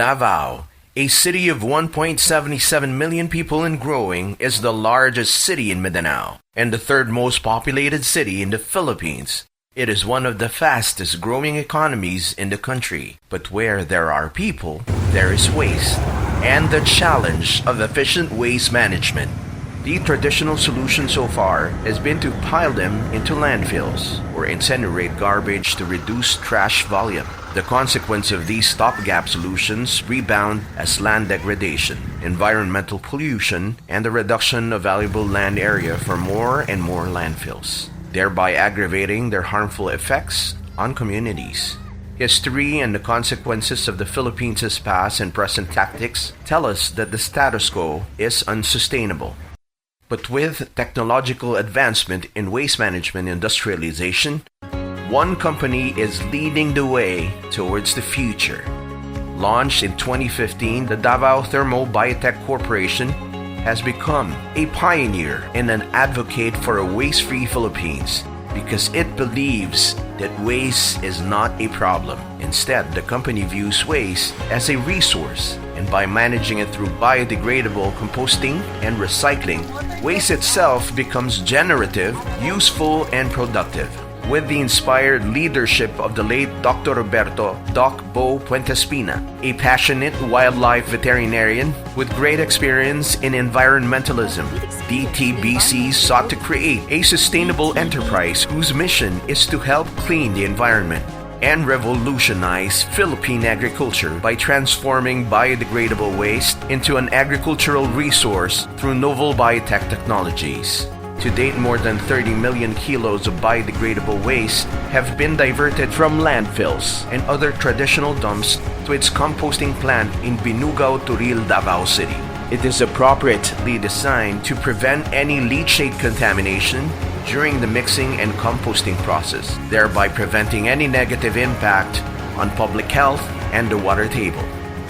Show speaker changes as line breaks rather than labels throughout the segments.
Davao, a city of 1.77 million people and growing, is the largest city in Mindanao and the third most populated city in the Philippines. It is one of the fastest growing economies in the country. But where there are people, there is waste, and the challenge of efficient waste management. The traditional solution so far has been to pile them into landfills or incinerate garbage to reduce trash volume. The consequence of these stopgap solutions rebound as land degradation, environmental pollution, and the reduction of valuable land area for more and more landfills, thereby aggravating their harmful effects on communities. History and the consequences of the Philippines' past and present tactics tell us that the status quo is unsustainable. But with technological advancement in waste management industrialization, one company is leading the way towards the future. Launched in 2015, the Davao Thermo Biotech Corp has become a pioneer and an advocate for a waste-free Philippines because it believes that waste is not a problem. Instead, the company views waste as a resource, and by managing it through biodegradable composting and recycling, waste itself becomes generative, useful, and productive. With the inspired leadership of the late Dr. Roberto Doc Bo Puentespina, a passionate wildlife veterinarian with great experience in environmentalism, DTBC sought to create a sustainable enterprise whose mission is to help clean the environment and revolutionize Philippine agriculture by transforming biodegradable waste into an agricultural resource through novel biotech technologies. To date, more than 30 million kilos of biodegradable waste have been diverted from landfills and other traditional dumps to its composting plant in Binugao, Turil, Davao City. It is appropriately designed to prevent any leachate contamination during the mixing and composting process, thereby preventing any negative impact on public health and the water table.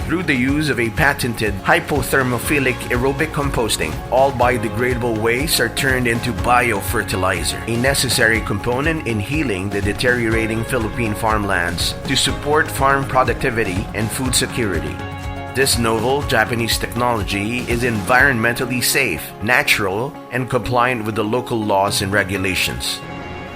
Through the use of a patented hypothermophilic aerobic composting, all biodegradable wastes are turned into biofertilizer, a necessary component in healing the deteriorating Philippine farmlands to support farm productivity and food security. This novel Japanese technology is environmentally safe, natural, and compliant with the local laws and regulations.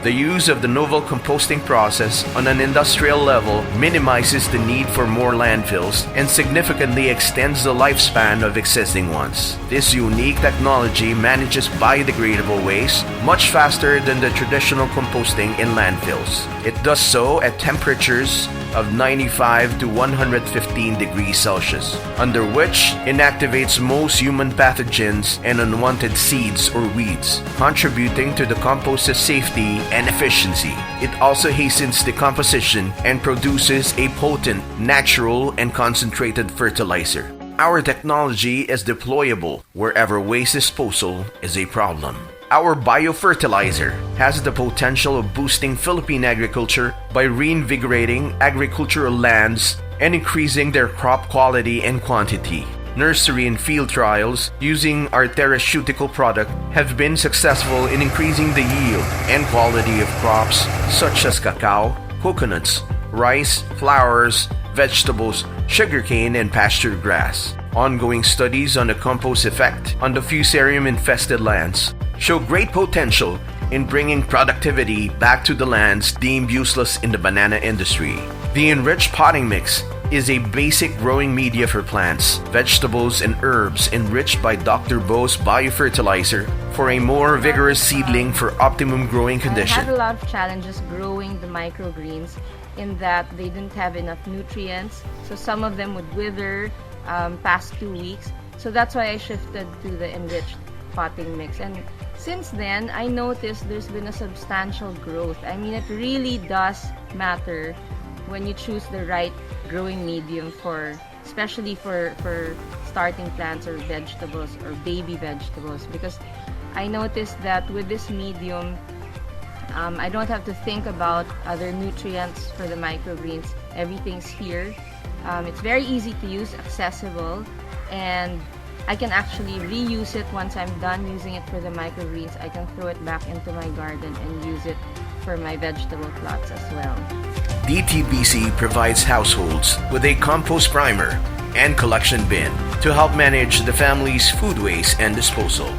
The use of the novel composting process on an industrial level minimizes the need for more landfills and significantly extends the lifespan of existing ones. This unique technology manages biodegradable waste much faster than the traditional composting in landfills. It does so at temperatures of 95 to 115 degrees Celsius, under which inactivates most human pathogens and unwanted seeds or weeds, contributing to the compost's safety and efficiency. It also hastens decomposition and produces a potent, natural, and concentrated fertilizer. Our technology is deployable wherever waste disposal is a problem. Our biofertilizer has the potential of boosting Philippine agriculture by reinvigorating agricultural lands and increasing their crop quality and quantity. Nursery and field trials using our therapeutic product have been successful in increasing the yield and quality of crops such as cacao, coconuts, rice, flowers, vegetables, sugarcane, and pasture grass. Ongoing studies on the compost effect on the fusarium-infested lands show great potential in bringing productivity back to the lands deemed useless in the banana industry. The enriched potting mix is a basic growing media for plants, vegetables, and herbs enriched by Dr. Bo's biofertilizer for a more vigorous seedling for optimum growing condition.
I had a lot of challenges growing the microgreens in that they didn't have enough nutrients, so some of them would wither past 2 weeks. So that's why I shifted to the enriched potting mix. And since then, I noticed there's been a substantial growth. I mean, it really does matter when you choose the right growing medium especially for starting plants or vegetables or baby vegetables, because I noticed that with this medium, I don't have to think about other nutrients for the microgreens. Everything's here. It's very easy to use, accessible, and I can actually reuse it once I'm done using it for the microgreens. I can throw it back into my garden and use it for my vegetable plots as well.
DTBC provides households with a compost primer, and collection bin to help manage the family's food waste and disposal.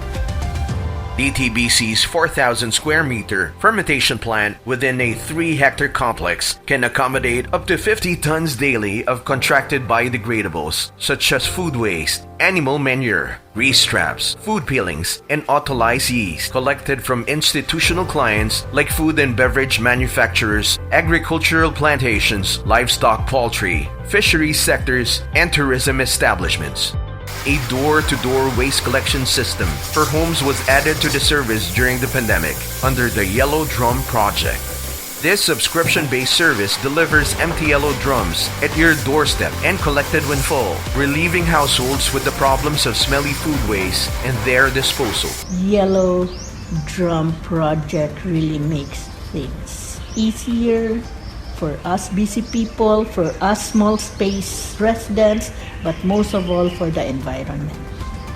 DTBC's 4,000 square meter fermentation plant within a 3-hectare complex can accommodate up to 50 tons daily of contracted biodegradables such as food waste, animal manure, grease traps, food peelings, and autolyzed yeast collected from institutional clients like food and beverage manufacturers, agricultural plantations, livestock poultry, fisheries sectors, and tourism establishments. A door-to-door waste collection system for homes was added to the service during the pandemic under the Yellow Drum Project. This subscription-based service delivers empty yellow drums at your doorstep and collected when full, relieving households with the problems of smelly food waste and their disposal.
Yellow Drum Project really makes things easier for us busy people, for us small space residents, but most of all for the environment.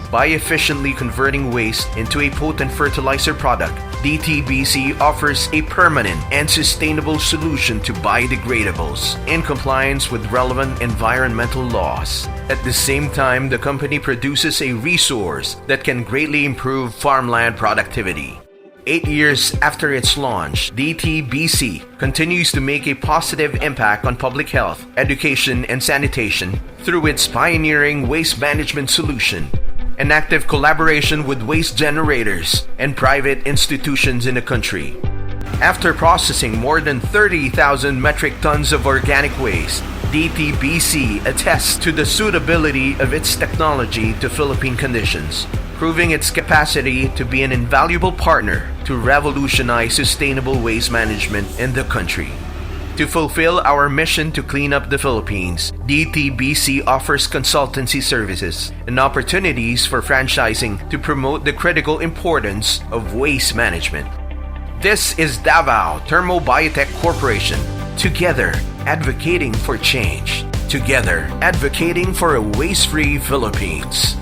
By efficiently converting waste into a potent fertilizer product, DTBC offers a permanent and sustainable solution to biodegradables in compliance with relevant environmental laws. At the same time, the company produces a resource that can greatly improve farmland productivity. 8 years after its launch, DTBC continues to make a positive impact on public health, education, and sanitation through its pioneering waste management solution, an active collaboration with waste generators and private institutions in the country. After processing more than 30,000 metric tons of organic waste, DTBC attests to the suitability of its technology to Philippine conditions, proving its capacity to be an invaluable partner to revolutionize sustainable waste management in the country. To fulfill our mission to clean up the Philippines, DTBC offers consultancy services and opportunities for franchising to promote the critical importance of waste management. This is Davao Thermo Biotech Corporation, together advocating for change, together advocating for a waste-free Philippines.